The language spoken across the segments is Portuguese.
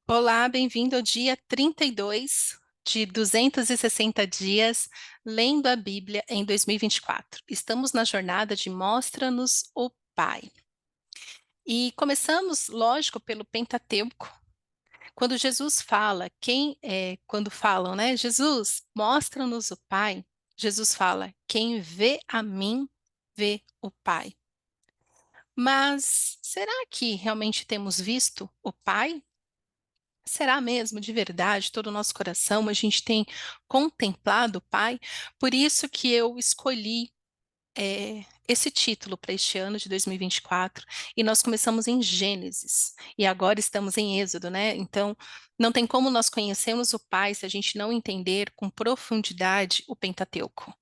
Olá, bem-vindo ao dia 32 de 260 dias lendo a Bíblia em 2024. Estamos na jornada de Mostra-nos o Pai. E começamos, lógico, pelo Pentateuco. Quando Jesus fala, quando falam, né? Jesus, mostra-nos o Pai. Jesus fala: quem vê a mim, vê o Pai. Mas será que realmente temos visto o Pai? Será mesmo, de verdade, todo o nosso coração, a gente tem contemplado o Pai? Por isso que eu escolhi esse título para este ano de 2024, e nós começamos em Gênesis, e agora estamos em Êxodo, né? Então, não tem como nós conhecermos o Pai se a gente não entender com profundidade o Pentateuco.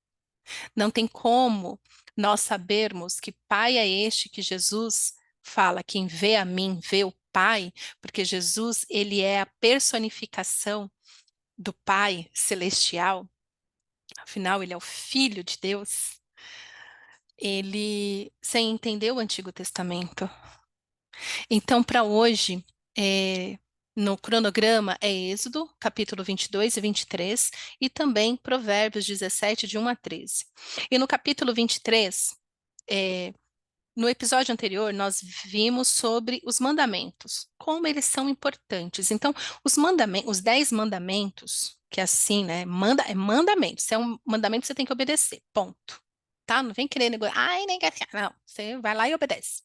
Não tem como nós sabermos que Pai é este que Jesus fala, quem vê a mim, vê o Pai, porque Jesus, ele é a personificação do Pai celestial, afinal, ele é o Filho de Deus. Ele, sem entender o Antigo Testamento. Então, para hoje, no cronograma é Êxodo, capítulo 22 e 23, e também Provérbios 17, de 1 a 13. E no capítulo 23, é, no episódio anterior, nós vimos sobre os mandamentos, como eles são importantes. Então, os 10 mandamentos, que é assim, né? É mandamento. Se é um mandamento, você tem que obedecer. Ponto. Tá? Não vem querer negociar. Ai, nem quer. Não, você vai lá e obedece.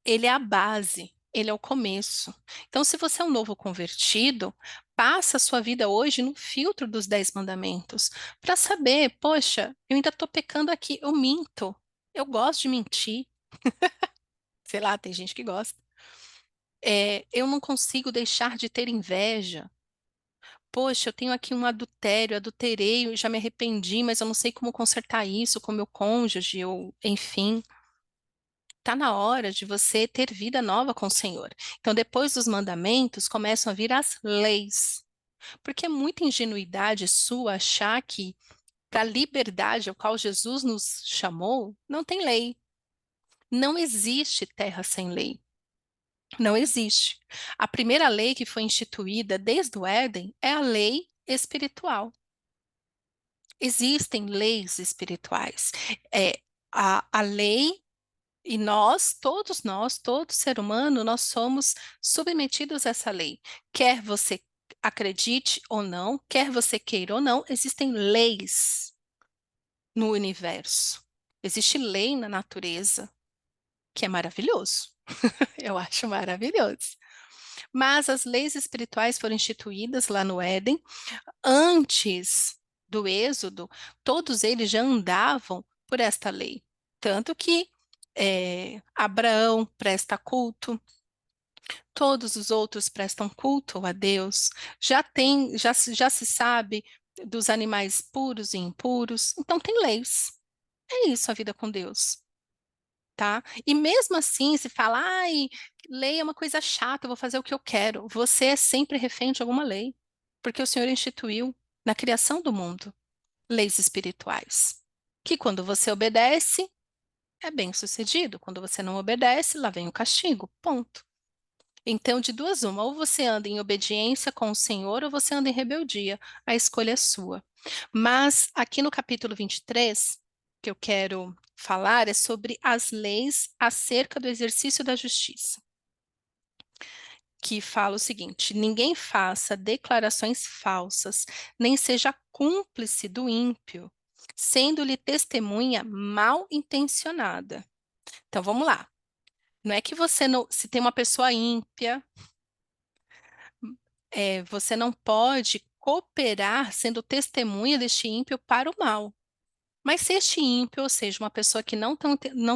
Ele é a base, ele é o começo. Então, se você é um novo convertido, passa a sua vida hoje no filtro dos 10 mandamentos, para saber, poxa, eu ainda estou pecando aqui, eu minto, eu gosto de mentir, sei lá, tem gente que gosta. Eu não consigo deixar de ter inveja. Poxa, eu tenho aqui um adultério, adulterei, eu já me arrependi, mas eu não sei como consertar isso com meu cônjuge, ou enfim. Está na hora de você ter vida nova com o Senhor. Então, depois dos mandamentos, começam a vir as leis. Porque é muita ingenuidade sua achar que para a liberdade ao qual Jesus nos chamou, não tem lei. Não existe terra sem lei. Não existe. A primeira lei que foi instituída desde o Éden é a lei espiritual. Existem leis espirituais. É, a lei. E nós, todo ser humano, nós somos submetidos a essa lei. Quer você acredite ou não, quer você queira ou não, existem leis no universo. Existe lei na natureza, que é maravilhoso. Eu acho maravilhoso. Mas as leis espirituais foram instituídas lá no Éden. Antes do Êxodo, todos eles já andavam por esta lei. Tanto que Abraão presta culto, todos os outros prestam culto a Deus. Já se sabe dos animais puros e impuros, então tem leis. É isso a vida com Deus, tá? E mesmo assim, se fala, ai, lei é uma coisa chata, eu vou fazer o que eu quero. Você é sempre refém de alguma lei, porque o Senhor instituiu na criação do mundo leis espirituais, que quando você obedece, é bem-sucedido. Quando você não obedece, lá vem o castigo. Ponto. Então, de duas uma, ou você anda em obediência com o Senhor, ou você anda em rebeldia. A escolha é sua. Mas aqui no capítulo 23, que eu quero falar é sobre as leis acerca do exercício da justiça, que fala o seguinte: ninguém faça declarações falsas, nem seja cúmplice do ímpio, sendo-lhe testemunha mal intencionada. Então vamos lá. Não é que você não, se tem uma pessoa ímpia, você não pode cooperar sendo testemunha deste ímpio para o mal. Mas se este ímpio, ou seja, uma pessoa que não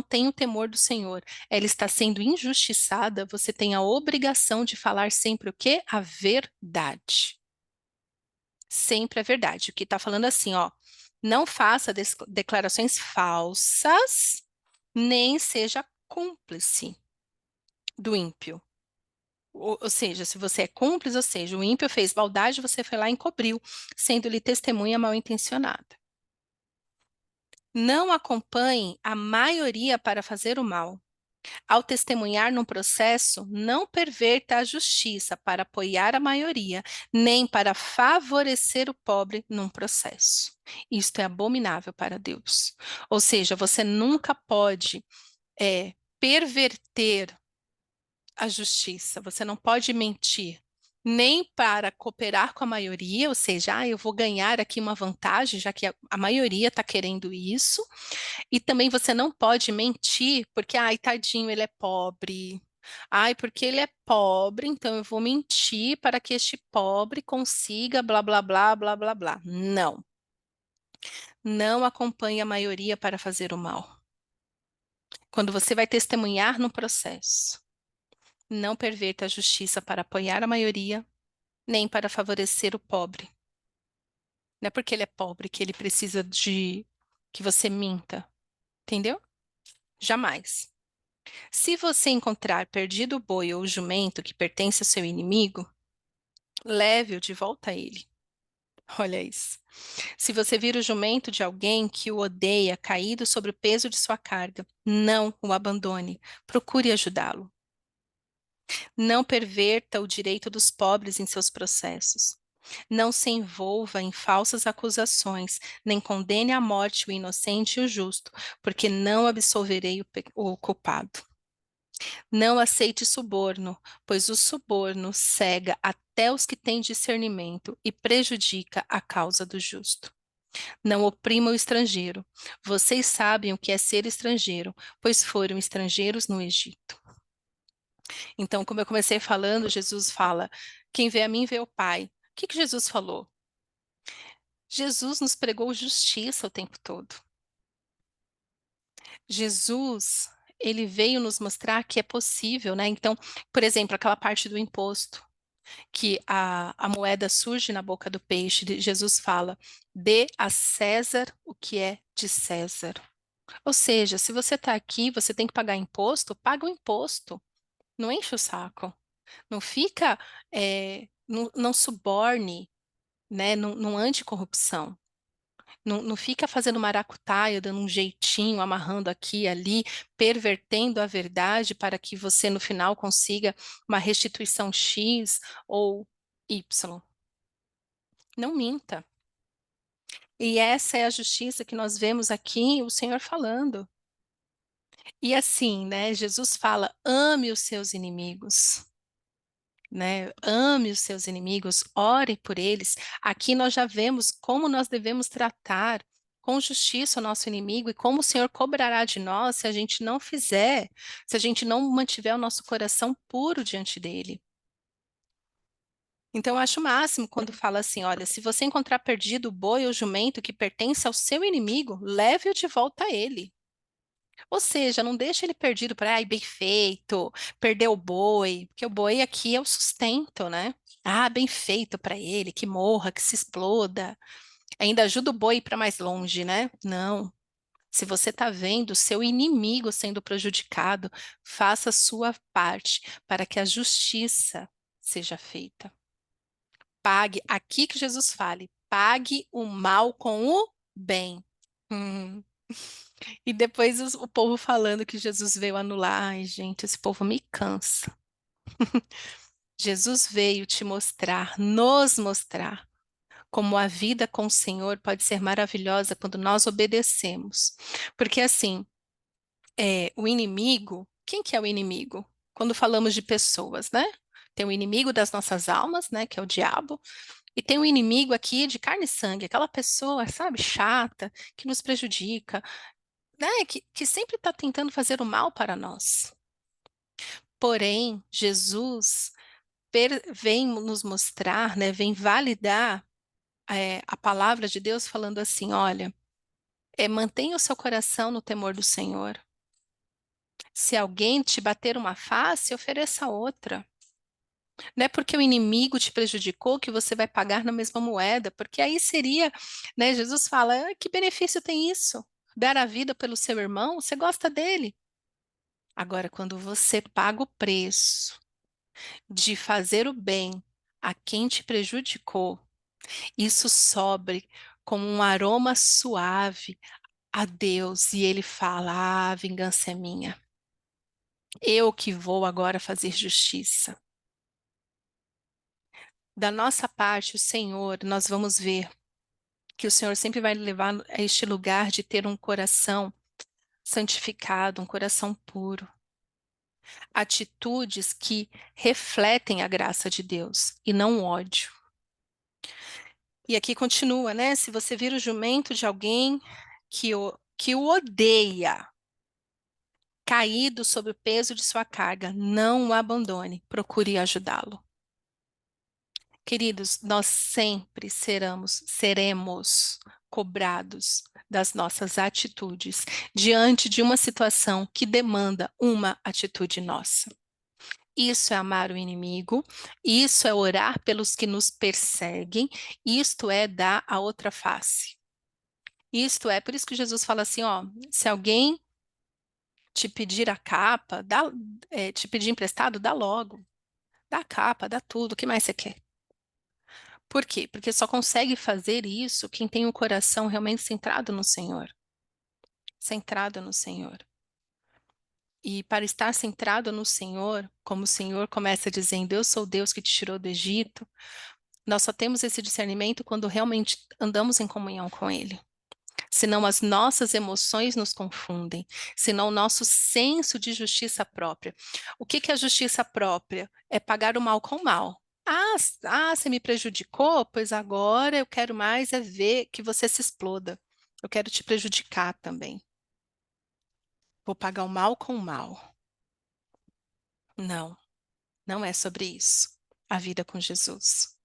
tem o temor do Senhor, ela está sendo injustiçada, você tem a obrigação de falar sempre o quê? A verdade. Sempre a verdade. O que está falando assim, ó, não faça declarações falsas, nem seja cúmplice do ímpio. Ou seja, se você é cúmplice, ou seja, o ímpio fez maldade, você foi lá e encobriu, sendo-lhe testemunha mal intencionada. Não acompanhe a maioria para fazer o mal. Ao testemunhar num processo, não perverta a justiça para apoiar a maioria, nem para favorecer o pobre num processo. Isto é abominável para Deus. Ou seja, você nunca pode perverter a justiça, você não pode mentir. Nem para cooperar com a maioria, ou seja, eu vou ganhar aqui uma vantagem, já que a maioria está querendo isso, e também você não pode mentir, porque, ai, tadinho, ele é pobre. Ai, porque ele é pobre, então eu vou mentir para que este pobre consiga blá, blá, blá, blá, blá, blá. Não. Não acompanhe a maioria para fazer o mal. Quando você vai testemunhar no processo, não perverta a justiça para apoiar a maioria, nem para favorecer o pobre. Não é porque ele é pobre que ele precisa de que você minta, entendeu? Jamais. Se você encontrar perdido o boi ou o jumento que pertence ao seu inimigo, leve-o de volta a ele. Olha isso. Se você vir o jumento de alguém que o odeia caído sobre o peso de sua carga, não o abandone. Procure ajudá-lo. Não perverta o direito dos pobres em seus processos. Não se envolva em falsas acusações, nem condene à morte o inocente e o justo, porque não absolverei o culpado. Não aceite suborno, pois o suborno cega até os que têm discernimento e prejudica a causa do justo. Não oprima o estrangeiro. Vocês sabem o que é ser estrangeiro, pois foram estrangeiros no Egito. Então, como eu comecei falando, Jesus fala: quem vê a mim vê o Pai. O que que Jesus falou? Jesus nos pregou justiça o tempo todo. Jesus, ele veio nos mostrar que é possível, né? Então, por exemplo, aquela parte do imposto, que a moeda surge na boca do peixe, Jesus fala: dê a César o que é de César. Ou seja, se você está aqui, você tem que pagar imposto, paga o imposto. Não enche o saco. Não fica, não suborne, né? Não ande corrupção. Não fica fazendo maracutaia, dando um jeitinho, amarrando aqui e ali, pervertendo a verdade para que você no final consiga uma restituição X ou Y. Não minta. E essa é a justiça que nós vemos aqui o Senhor falando. E assim, né? Jesus fala: ame os seus inimigos. Né? Ame os seus inimigos, ore por eles. Aqui nós já vemos como nós devemos tratar com justiça o nosso inimigo e como o Senhor cobrará de nós se a gente não fizer, se a gente não mantiver o nosso coração puro diante dele. Então, eu acho o máximo quando fala assim: olha, se você encontrar perdido o boi ou jumento que pertence ao seu inimigo, leve-o de volta a ele. Ou seja, não deixa ele perdido para, ai, bem feito, perdeu o boi, porque o boi aqui é o sustento, né? Ah, bem feito para ele, que morra, que se exploda. Ainda ajuda o boi para mais longe, né? Não. Se você está vendo o seu inimigo sendo prejudicado, faça a sua parte para que a justiça seja feita. Pague, aqui que Jesus fale, pague o mal com o bem. Hum. E depois o povo falando que Jesus veio anular. Ai, gente, esse povo me cansa. Jesus veio te mostrar, nos mostrar, como a vida com o Senhor pode ser maravilhosa quando nós obedecemos. Porque assim, o inimigo, quem que é o inimigo? Quando falamos de pessoas, né? Tem o inimigo das nossas almas, né, que é o diabo, e tem o inimigo aqui de carne e sangue, aquela pessoa, sabe, chata, que nos prejudica, né, que sempre está tentando fazer o mal para nós. Porém, Jesus vem nos mostrar, né, vem validar a palavra de Deus falando assim, olha, mantenha o seu coração no temor do Senhor. Se alguém te bater uma face, ofereça outra. Não é porque o inimigo te prejudicou que você vai pagar na mesma moeda, porque aí seria, né, Jesus fala, que benefício tem isso? Dar a vida pelo seu irmão, você gosta dele. Agora, quando você paga o preço de fazer o bem a quem te prejudicou, isso sobe como um aroma suave a Deus e ele fala: ah, a vingança é minha. Eu que vou agora fazer justiça. Da nossa parte, o Senhor, nós vamos ver que o Senhor sempre vai levar a este lugar de ter um coração santificado, um coração puro. Atitudes que refletem a graça de Deus e não o ódio. E aqui continua, né? Se você vir o jumento de alguém que o odeia, caído sob o peso de sua carga, não o abandone, procure ajudá-lo. Queridos, nós sempre seremos cobrados das nossas atitudes diante de uma situação que demanda uma atitude nossa. Isso é amar o inimigo, isso é orar pelos que nos perseguem, isto é dar a outra face. Isto é, por isso que Jesus fala assim, ó, se alguém te pedir a capa, te pedir emprestado, dá logo. Dá a capa, dá tudo, o que mais você quer? Por quê? Porque só consegue fazer isso quem tem o coração realmente centrado no Senhor. Centrado no Senhor. E para estar centrado no Senhor, como o Senhor começa dizendo, eu sou Deus que te tirou do Egito, nós só temos esse discernimento quando realmente andamos em comunhão com Ele. Senão as nossas emoções nos confundem, senão o nosso senso de justiça própria. O que que é justiça própria? É pagar o mal com o mal. Você me prejudicou? Pois agora eu quero mais é ver que você se exploda. Eu quero te prejudicar também. Vou pagar o mal com o mal. Não, não é sobre isso. A vida com Jesus.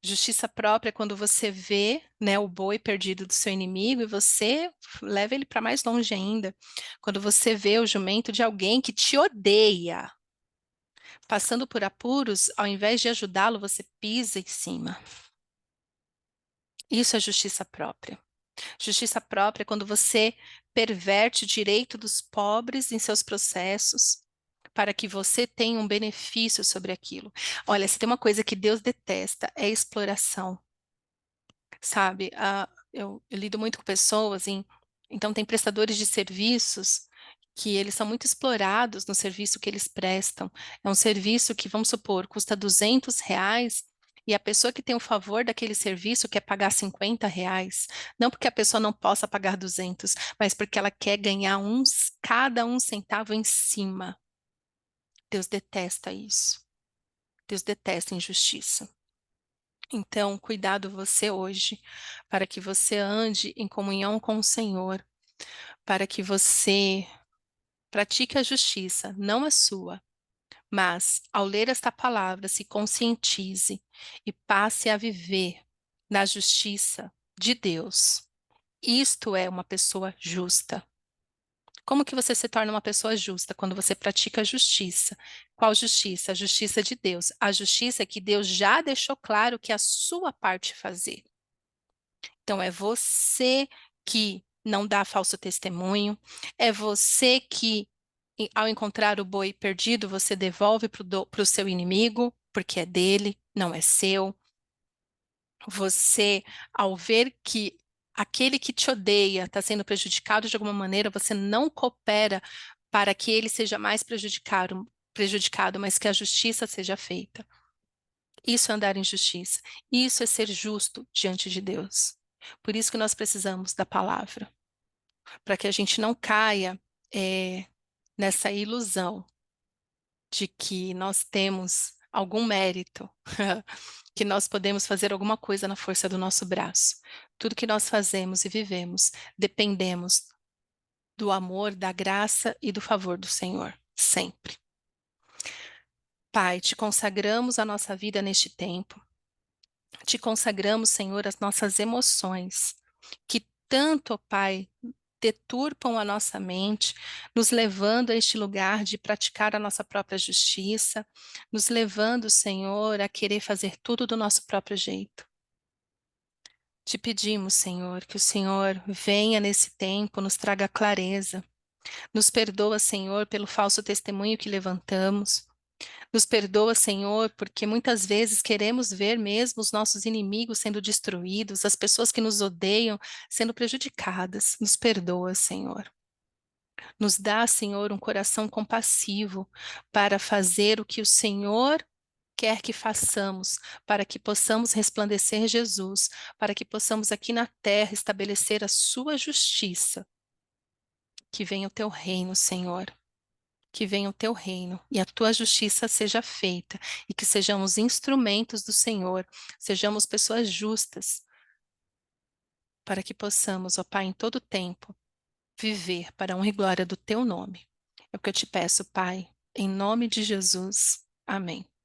Justiça própria é quando você vê, né, o boi perdido do seu inimigo e você leva ele para mais longe ainda. Quando você vê o jumento de alguém que te odeia, passando por apuros, ao invés de ajudá-lo, você pisa em cima. Isso é justiça própria. Justiça própria é quando você perverte o direito dos pobres em seus processos para que você tenha um benefício sobre aquilo. Olha, se tem uma coisa que Deus detesta, é exploração. Sabe? Eu lido muito com pessoas, então tem prestadores de serviços que eles são muito explorados no serviço que eles prestam. É um serviço que, vamos supor, custa R$ 200 e a pessoa que tem o favor daquele serviço quer pagar R$ 50. Não porque a pessoa não possa pagar 200, mas porque ela quer ganhar cada um centavo em cima. Deus detesta isso. Deus detesta injustiça. Então, cuidado você hoje, para que você ande em comunhão com o Senhor, para que você pratique a justiça, não a sua, mas ao ler esta palavra, se conscientize e passe a viver na justiça de Deus. Isto é uma pessoa justa. Como que você se torna uma pessoa justa? Quando você pratica a justiça. Qual justiça? A justiça de Deus. A justiça que Deus já deixou claro que é a sua parte fazer. Então, é você que não dá falso testemunho, é você que, ao encontrar o boi perdido, você devolve para o seu inimigo, porque é dele, não é seu. Você, ao ver que aquele que te odeia está sendo prejudicado de alguma maneira, você não coopera para que ele seja mais prejudicado, mas que a justiça seja feita. Isso é andar em justiça. Isso é ser justo diante de Deus. Por isso que nós precisamos da palavra, para que a gente não caia nessa ilusão de que nós temos algum mérito, que nós podemos fazer alguma coisa na força do nosso braço. Tudo que nós fazemos e vivemos, dependemos do amor, da graça e do favor do Senhor, sempre. Pai, te consagramos a nossa vida neste tempo. Te consagramos, Senhor, as nossas emoções, que tanto, ó Pai, deturpam a nossa mente, nos levando a este lugar de praticar a nossa própria justiça, nos levando, Senhor, a querer fazer tudo do nosso próprio jeito. Te pedimos, Senhor, que o Senhor venha nesse tempo, nos traga clareza. Nos perdoa, Senhor, pelo falso testemunho que levantamos. Nos perdoa, Senhor, porque muitas vezes queremos ver mesmo os nossos inimigos sendo destruídos, as pessoas que nos odeiam sendo prejudicadas. Nos perdoa, Senhor. Nos dá, Senhor, um coração compassivo para fazer o que o Senhor quer que façamos, para que possamos resplandecer Jesus, para que possamos aqui na terra estabelecer a sua justiça. Que venha o teu reino, Senhor. Que venha o teu reino e a tua justiça seja feita e que sejamos instrumentos do Senhor, sejamos pessoas justas, para que possamos, ó Pai, em todo tempo, viver para a honra e glória do teu nome. É o que eu te peço, Pai, em nome de Jesus. Amém.